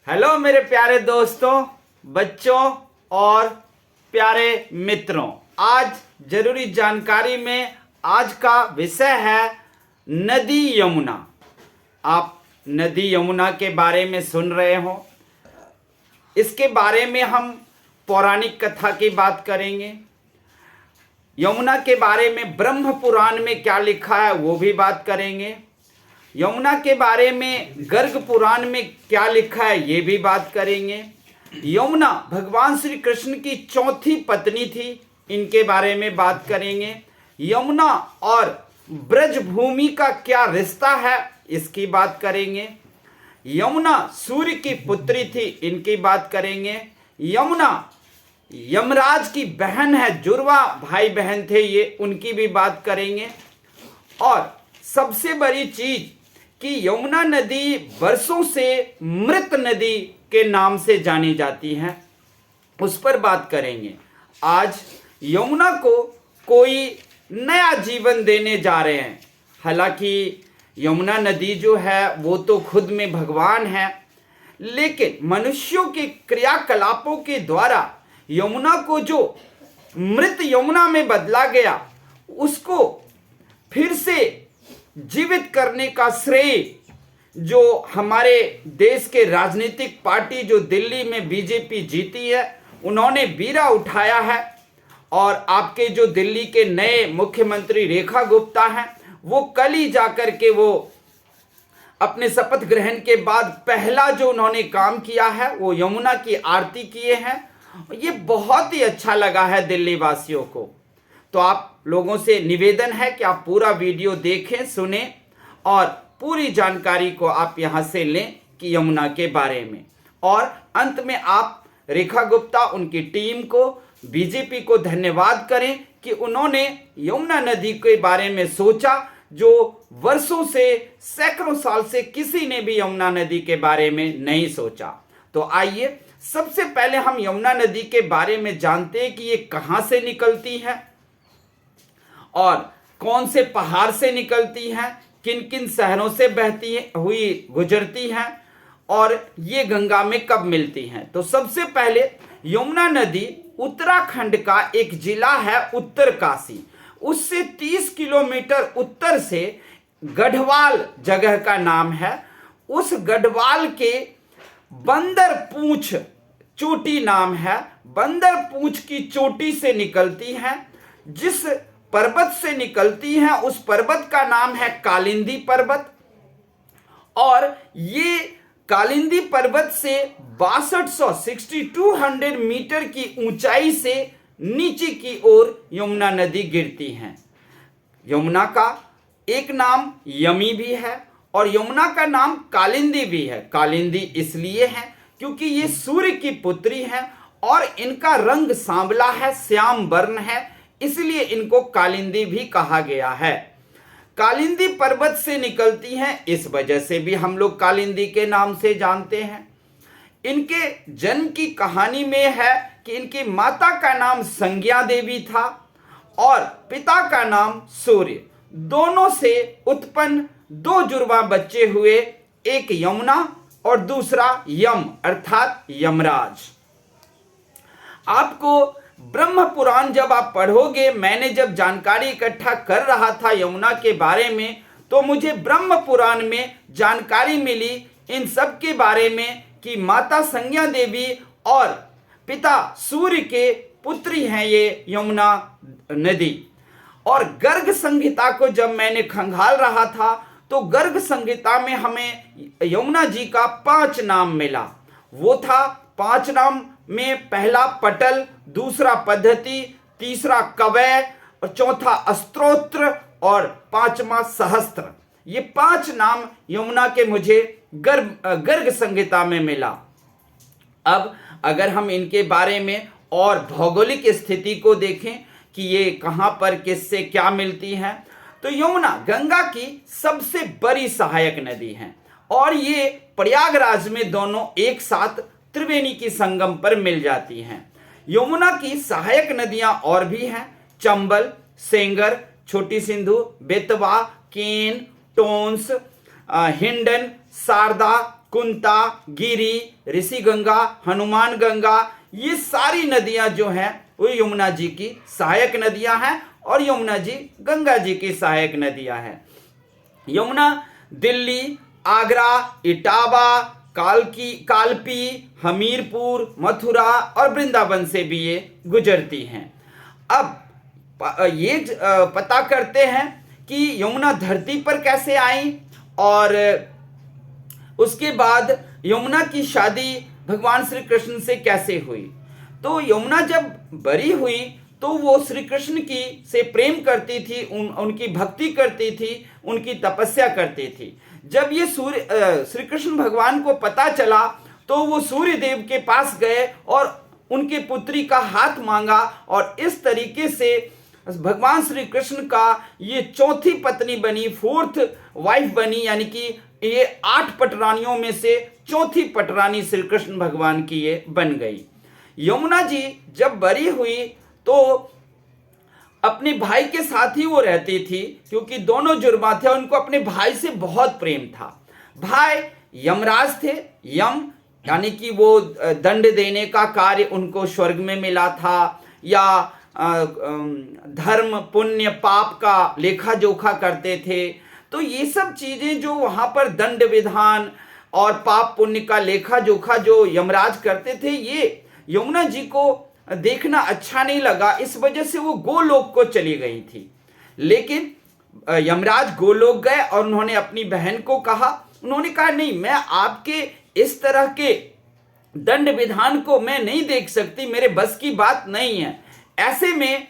Hello मेरे प्यारे दोस्तों, बच्चों और प्यारे मित्रों। आज जरूरी जानकारी में आज का विषय है नदी यमुना। आप नदी यमुना के बारे में सुन रहे हो। इसके बारे में हम पौराणिक कथा की बात करेंगे। यमुना के बारे में ब्रह्म पुराण में क्या लिखा है वो भी बात करेंगे। यमुना के बारे में गर्ग पुराण में क्या लिखा है ये भी बात करेंगे। यमुना भगवान श्री कृष्ण की चौथी पत्नी थी, इनके बारे में बात करेंगे। यमुना और ब्रज भूमि का क्या रिश्ता है इसकी बात करेंगे। यमुना सूर्य की पुत्री थी, इनकी बात करेंगे। यमुना यमराज की बहन है, जुड़वा भाई बहन थे ये, उनकी भी बात करेंगे। और सबसे बड़ी चीज कि यमुना नदी वर्षों से मृत नदी के नाम से जानी जाती है, उस पर बात करेंगे। आज यमुना को कोई नया जीवन देने जा रहे हैं। हालांकि यमुना नदी जो है वो तो खुद में भगवान है, लेकिन मनुष्यों के क्रियाकलापों के द्वारा यमुना को जो मृत यमुना में बदला गया, उसको फिर से जीवित करने का श्रेय जो हमारे देश के राजनीतिक पार्टी जो दिल्ली में बीजेपी जीती है, उन्होंने बीड़ा उठाया है। और आपके जो दिल्ली के नए मुख्यमंत्री रेखा गुप्ता हैं, वो कल ही जाकर के वो अपने शपथ ग्रहण के बाद पहला जो उन्होंने काम किया है वो यमुना की आरती किए हैं। ये बहुत ही अच्छा लगा है दिल्ली वासियों को। तो आप लोगों से निवेदन है कि आप पूरा वीडियो देखें, सुनें और पूरी जानकारी को आप यहां से लें कि यमुना के बारे में। और अंत में आप रेखा गुप्ता, उनकी टीम को, बीजेपी को धन्यवाद करें कि उन्होंने यमुना नदी के बारे में सोचा, जो वर्षों से, सैकड़ों साल से किसी ने भी यमुना नदी के बारे में नहीं सोचा। तो आइए सबसे पहले हम यमुना नदी के बारे में जानते हैं कि ये कहां से निकलती है और कौन से पहाड़ से निकलती हैं, किन किन शहरों से बहती हुई गुजरती हैं और ये गंगा में कब मिलती हैं। तो सबसे पहले यमुना नदी उत्तराखंड का एक जिला है उत्तरकाशी, उससे 30 किलोमीटर उत्तर से गढ़वाल जगह का नाम है। उस गढ़वाल के बंदर पूंछ चोटी नाम है, बंदर पूंछ की चोटी से निकलती है। जिस पर्वत से निकलती है उस पर्वत का नाम है कालिंदी पर्वत। और ये कालिंदी पर्वत से 6200 मीटर की ऊंचाई से नीचे की ओर यमुना नदी गिरती है। यमुना का एक नाम यमी भी है और यमुना का नाम कालिंदी भी है। कालिंदी इसलिए है क्योंकि ये सूर्य की पुत्री है और इनका रंग सांवला है, श्याम वर्ण है, इसलिए इनको कालिंदी भी कहा गया है। कालिंदी पर्वत से निकलती हैं, इस वजह से भी हम लोग कालिंदी के नाम से जानते हैं। इनके जन्म की कहानी में है कि इनकी माता का नाम संज्ञा देवी था और पिता का नाम सूर्य। दोनों से उत्पन्न दो जुड़वा बच्चे हुए, एक यमुना और दूसरा यम अर्थात यमराज। आपको ब्रह्म पुराण जब आप पढ़ोगे, मैंने जब जानकारी इकट्ठा कर रहा था यमुना के बारे में, तो मुझे ब्रह्म पुराण में जानकारी मिली इन सब के बारे में कि माता संज्ञा देवी और पिता सूर्य के पुत्री हैं ये यमुना नदी। और गर्ग संहिता को जब मैंने खंगाल रहा था तो गर्ग संहिता में हमें यमुना जी का 5 नाम मिला। वो था 5 नाम में पहला पटल, दूसरा पद्धति, तीसरा कवय और चौथा स्तोत्र और 5वां सहस्त्र। ये 5 नाम यमुना के मुझे गर्ग संहिता में मिला। अब अगर हम इनके बारे में और भौगोलिक स्थिति को देखें कि ये कहां पर किससे क्या मिलती हैं, तो यमुना गंगा की सबसे बड़ी सहायक नदी है और ये प्रयागराज में दोनों एक साथ त्रिवेणी की संगम पर मिल जाती हैं। यमुना की सहायक नदियां और भी हैं, चंबल, सेंगर, छोटी सिंधु, बेतवा, केन, टोंस, हिंडन, शारदा, कुंता, गिरी, ऋषि गंगा, हनुमान गंगा, ये सारी नदियां जो हैं वो यमुना जी की सहायक नदियां हैं और यमुना जी गंगा जी की सहायक नदियां हैं। यमुना दिल्ली, आगरा, इटावा, कालपी, हमीरपुर, मथुरा और वृंदावन से भी ये गुजरती हैं। अब ये पता करते हैं कि यमुना धरती पर कैसे आई और उसके बाद यमुना की शादी भगवान श्री कृष्ण से कैसे हुई। तो यमुना जब बड़ी हुई तो वो श्री कृष्ण की से प्रेम करती थी, उनकी भक्ति करती थी, उनकी तपस्या करती थी। जब ये श्री कृष्ण भगवान को पता चला तो वो सूर्य देव के पास गए और उनके पुत्री का हाथ मांगा और इस तरीके से भगवान श्री कृष्ण का ये चौथी पत्नी बनी, फोर्थ वाइफ बनी, यानी कि ये 8 पटरानियों में से चौथी पटरानी श्री कृष्ण भगवान की ये बन गई। यमुना जी जब बड़ी हुई तो अपने भाई के साथ ही वो रहती थी, क्योंकि दोनों जुड़वा थे, उनको अपने भाई से बहुत प्रेम था। भाई यमराज थे। यम यानी कि वो दंड देने का कार्य उनको स्वर्ग में मिला था, या धर्म पुण्य पाप का लेखा जोखा करते थे। तो ये सब चीजें जो वहां पर दंड विधान और पाप पुण्य का लेखा जोखा जो यमराज करते थे, ये यमुना जी को देखना अच्छा नहीं लगा। इस वजह से वो गोलोक को चली गई थी। लेकिन यमराज गोलोक गए और उन्होंने अपनी बहन को कहा, उन्होंने कहा नहीं, मैं आपके इस तरह के दंड विधान को मैं नहीं देख सकती, मेरे बस की बात नहीं है। ऐसे में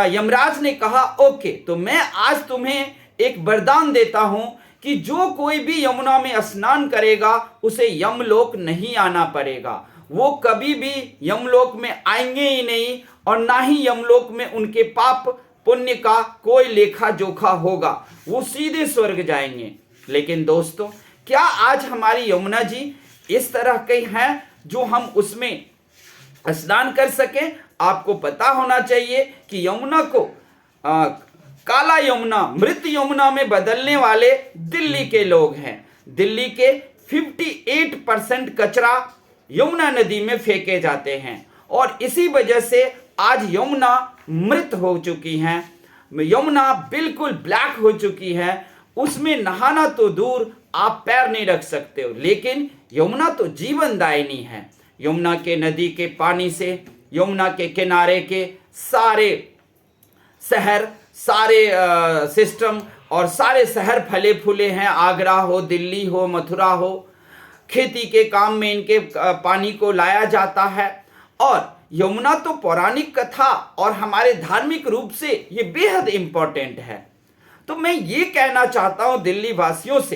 यमराज ने कहा ओके, तो मैं आज तुम्हें एक वरदान देता हूं कि जो कोई भी यमुना में स्नान करेगा उसे यमलोक नहीं आना पड़ेगा। वो कभी भी यमलोक में आएंगे ही नहीं और ना ही यमलोक में उनके पाप पुण्य का कोई लेखा जोखा होगा, वो सीधे स्वर्ग जाएंगे। लेकिन दोस्तों, क्या आज हमारी यमुना जी इस तरह के हैं जो हम उसमें स्नान कर सकें? आपको पता होना चाहिए कि यमुना को काला यमुना, मृत यमुना में बदलने वाले दिल्ली के लोग हैं। दिल्ली के 58% कचरा यमुना नदी में फेंके जाते हैं और इसी वजह से आज यमुना मृत हो चुकी है। यमुना बिल्कुल ब्लैक हो चुकी है। उसमें नहाना तो दूर, आप पैर नहीं रख सकते हो। लेकिन यमुना तो जीवनदायिनी है। यमुना के नदी के पानी से, यमुना के किनारे के सारे शहर, सारे सिस्टम और सारे शहर फले फूले हैं। आगरा हो, दिल्ली हो, मथुरा हो, खेती के काम में इनके पानी को लाया जाता है। और यमुना तो पौराणिक कथा और हमारे धार्मिक रूप से ये बेहद इंपॉर्टेंट है। तो मैं ये कहना चाहता हूं दिल्ली वासियों से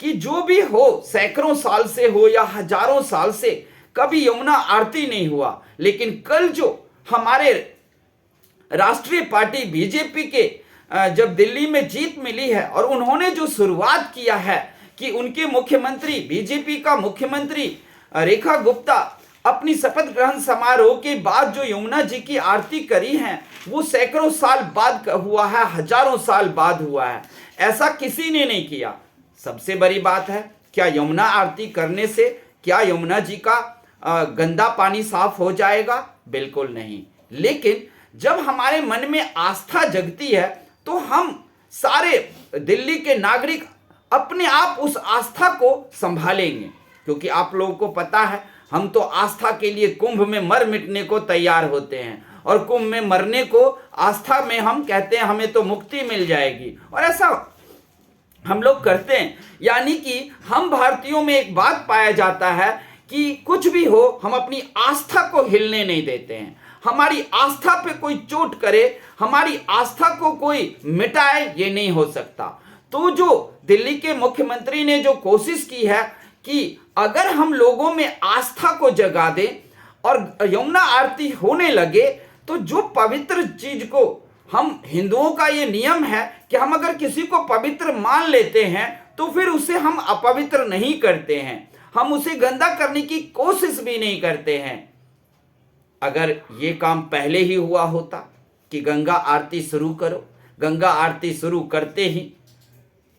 कि जो भी हो, सैकड़ों साल से हो या हजारों साल से, कभी यमुना आरती नहीं हुआ। लेकिन कल जो हमारे राष्ट्रीय पार्टी बीजेपी के जब दिल्ली में जीत मिली है और उन्होंने जो शुरुआत किया है कि उनके मुख्यमंत्री, बीजेपी का मुख्यमंत्री रेखा गुप्ता अपनी शपथ ग्रहण समारोह के बाद जो यमुना जी की आरती करी है, वो सैकड़ों साल बाद हुआ है, हजारों साल बाद हुआ है। ऐसा किसी ने नहीं किया। सबसे बड़ी बात है, क्या यमुना आरती करने से क्या यमुना जी का गंदा पानी साफ हो जाएगा? बिल्कुल नहीं। लेकिन जब हमारे मन में आस्था जगती है तो हम सारे दिल्ली के नागरिक अपने आप उस आस्था को संभालेंगे। क्योंकि आप लोगों को पता है, हम तो आस्था के लिए कुंभ में मर मिटने को तैयार होते हैं और कुंभ में मरने को आस्था में हम कहते हैं हमें तो मुक्ति मिल जाएगी, और ऐसा हम लोग करते हैं। यानी कि हम भारतीयों में एक बात पाया जाता है कि कुछ भी हो, हम अपनी आस्था को हिलने नहीं देते हैं। हमारी आस्था पे कोई चोट करे, हमारी आस्था को कोई मिटाए, ये नहीं हो सकता। तो जो दिल्ली के मुख्यमंत्री ने जो कोशिश की है कि अगर हम लोगों में आस्था को जगा दें और यमुना आरती होने लगे, तो जो पवित्र चीज को हम, हिंदुओं का ये नियम है कि हम अगर किसी को पवित्र मान लेते हैं तो फिर उसे हम अपवित्र नहीं करते हैं, हम उसे गंदा करने की कोशिश भी नहीं करते हैं। अगर ये काम पहले ही हुआ होता कि गंगा आरती शुरू करो, गंगा आरती शुरू करते ही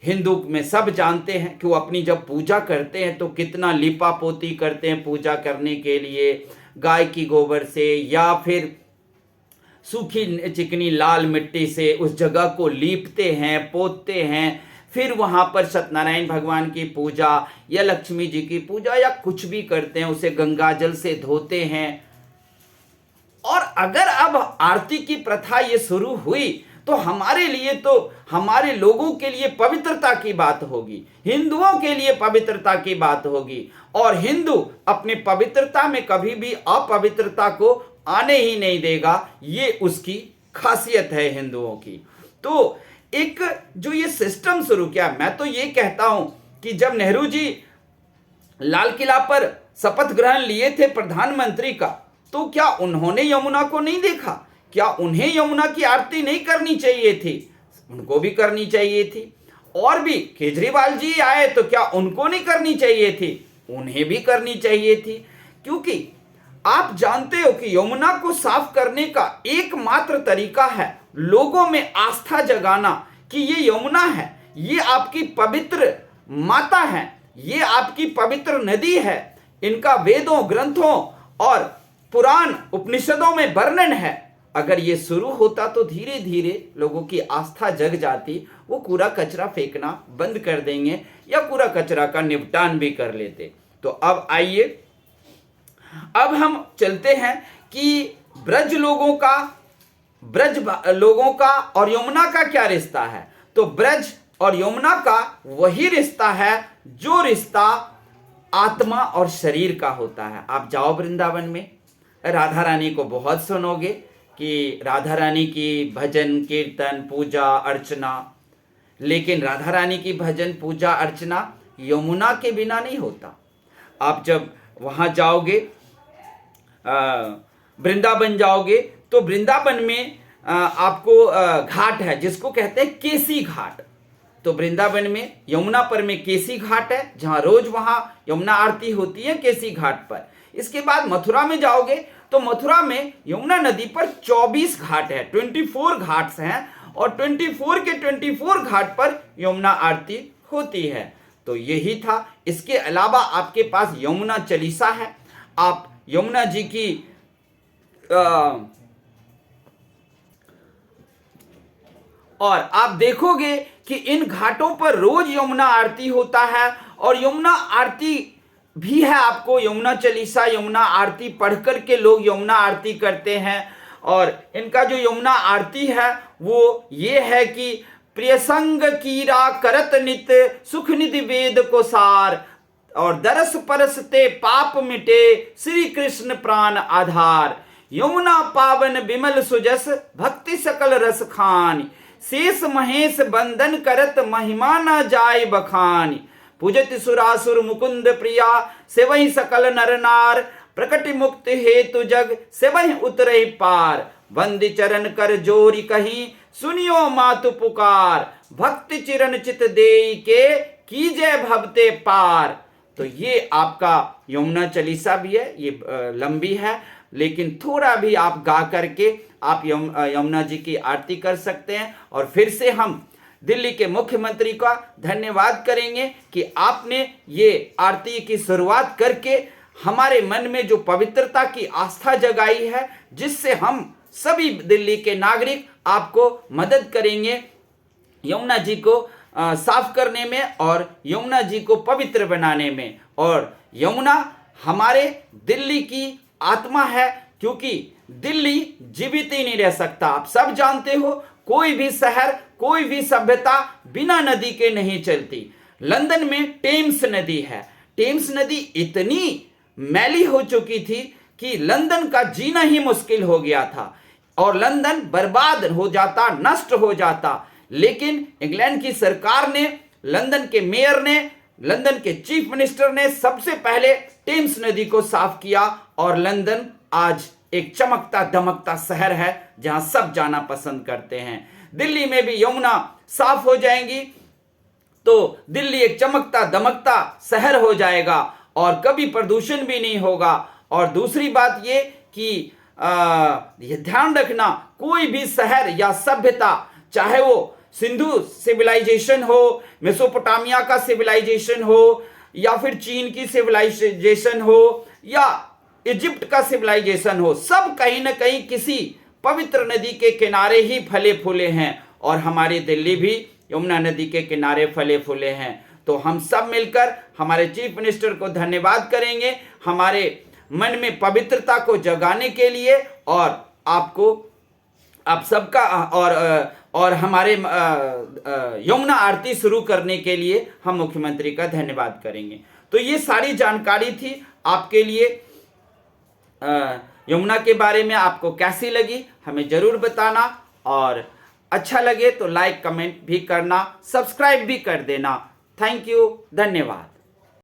हिंदू में सब जानते हैं कि वो अपनी जब पूजा करते हैं तो कितना लिपा पोती करते हैं पूजा करने के लिए, गाय की गोबर से या फिर सूखी चिकनी लाल मिट्टी से उस जगह को लीपते हैं, पोतते हैं। फिर वहाँ पर सत्यनारायण भगवान की पूजा या लक्ष्मी जी की पूजा या कुछ भी करते हैं, उसे गंगा जल से धोते हैं। और अगर अब आरती की प्रथा ये शुरू हुई तो हमारे लिए, तो हमारे लोगों के लिए पवित्रता की बात होगी, हिंदुओं के लिए पवित्रता की बात होगी। और हिंदू अपने पवित्रता में कभी भी अपवित्रता को आने ही नहीं देगा, ये उसकी खासियत है हिंदुओं की। तो एक जो ये सिस्टम शुरू किया, मैं तो ये कहता हूं कि जब नेहरू जी लाल किला पर शपथ ग्रहण लिए थे प्रधानमंत्री का, तो क्या उन्होंने यमुना को नहीं देखा? क्या उन्हें यमुना की आरती नहीं करनी चाहिए थी? उनको भी करनी चाहिए थी। और भी केजरीवाल जी आए तो क्या उनको नहीं करनी चाहिए थी? उन्हें भी करनी चाहिए थी। क्योंकि आप जानते हो कि यमुना को साफ करने का एकमात्र तरीका है लोगों में आस्था जगाना कि ये यमुना है, ये आपकी पवित्र माता है, ये आपकी पवित्र नदी है। इनका वेदों, ग्रंथों और पुराण उपनिषदों में वर्णन है। अगर ये शुरू होता तो धीरे धीरे लोगों की आस्था जग जाती, वो कूड़ा कचरा फेंकना बंद कर देंगे या कूड़ा कचरा का निपटान भी कर लेते। तो अब आइए, अब हम चलते हैं कि ब्रज लोगों का और यमुना का क्या रिश्ता है। तो ब्रज और यमुना का वही रिश्ता है जो रिश्ता आत्मा और शरीर का होता है। आप जाओ वृंदावन में, राधा रानी को बहुत सुनोगे कि राधा रानी की भजन कीर्तन पूजा अर्चना, लेकिन राधा रानी की भजन पूजा अर्चना यमुना के बिना नहीं होता। आप जब वहाँ जाओगे, वृंदावन जाओगे, तो वृंदावन में आपको घाट है जिसको कहते हैं केसी घाट। तो वृंदावन में यमुना पर में केसी घाट है, जहाँ रोज वहाँ यमुना आरती होती है केसी घाट पर। इसके बाद मथुरा में जाओगे तो मथुरा में यमुना नदी पर 24 घाट है, 24 घाट्स हैं, और 24 के 24 घाट पर यमुना आरती होती है। तो यही था। इसके अलावा आपके पास यमुना चालीसा है। आप यमुना जी की और आप देखोगे कि इन घाटों पर रोज यमुना आरती होता है, और यमुना आरती भी है। आपको यमुना चालीसा, यमुना आरती पढ़ कर के लोग यमुना आरती करते हैं। और इनका जो यमुना आरती है वो ये है कि प्रिय संग कीरा करत नित सुख निधि वेद को सार, और दरस परस ते पाप मिटे श्री कृष्ण प्राण आधार। यमुना पावन विमल सुजस भक्ति सकल रस खान, शेष महेश बंदन करत महिमा न जाय बखान। पूजत सुरासुर मुकुंद प्रिया सेवहि सकल नर नार, प्रकट मुक्ति हेतु जग सेवहि उतरहि पार। वंदि चरण कर जोरी कहीं सुनियो मातु पुकार, भक्ति चिरन चित देई के कीजय भवते पार। तो ये आपका यमुना चालीसा भी है, ये लंबी है, लेकिन थोड़ा भी आप गा करके आप यमुना जी की आरती कर सकते हैं। और फिर से हम दिल्ली के मुख्यमंत्री का धन्यवाद करेंगे कि आपने ये आरती की शुरुआत करके हमारे मन में जो पवित्रता की आस्था जगाई है, जिससे हम सभी दिल्ली के नागरिक आपको मदद करेंगे यमुना जी को साफ करने में और यमुना जी को पवित्र बनाने में। और यमुना हमारे दिल्ली की आत्मा है, क्योंकि दिल्ली जीवित ही नहीं रह सकता। आप सब जानते हो, कोई भी शहर, कोई भी सभ्यता बिना नदी के नहीं चलती। लंदन में टेम्स नदी है। टेम्स नदी इतनी मैली हो चुकी थी कि लंदन का जीना ही मुश्किल हो गया था और लंदन बर्बाद हो जाता, नष्ट हो जाता। लेकिन इंग्लैंड की सरकार ने, लंदन के मेयर ने, लंदन के चीफ मिनिस्टर ने सबसे पहले टेम्स नदी को साफ किया, और लंदन आज एक चमकता दमकता शहर है जहां सब जाना पसंद करते हैं। दिल्ली में भी यमुना साफ हो जाएंगी तो दिल्ली एक चमकता दमकता शहर हो जाएगा और कभी प्रदूषण भी नहीं होगा। और दूसरी बात ये कि ये ध्यान रखना, कोई भी शहर या सभ्यता, चाहे वो सिंधु सिविलाइजेशन हो, मेसोपोटामिया का सिविलाइजेशन हो, या फिर चीन की सिविलाइजेशन हो, या इजिप्ट का सिविलाइजेशन हो, सब कहीं ना कहीं किसी पवित्र नदी के किनारे ही फले फूले हैं। और हमारी दिल्ली भी यमुना नदी के किनारे फले फूले हैं। तो हम सब मिलकर हमारे चीफ मिनिस्टर को धन्यवाद करेंगे, हमारे मन में पवित्रता को जगाने के लिए, और आपको आप सबका और हमारे यमुना आरती शुरू करने के लिए हम मुख्यमंत्री का धन्यवाद करेंगे। तो ये सारी जानकारी थी आपके लिए। यमुना के बारे में आपको कैसी लगी हमें जरूर बताना, और अच्छा लगे तो लाइक कमेंट भी करना, सब्सक्राइब भी कर देना। थैंक यू, धन्यवाद।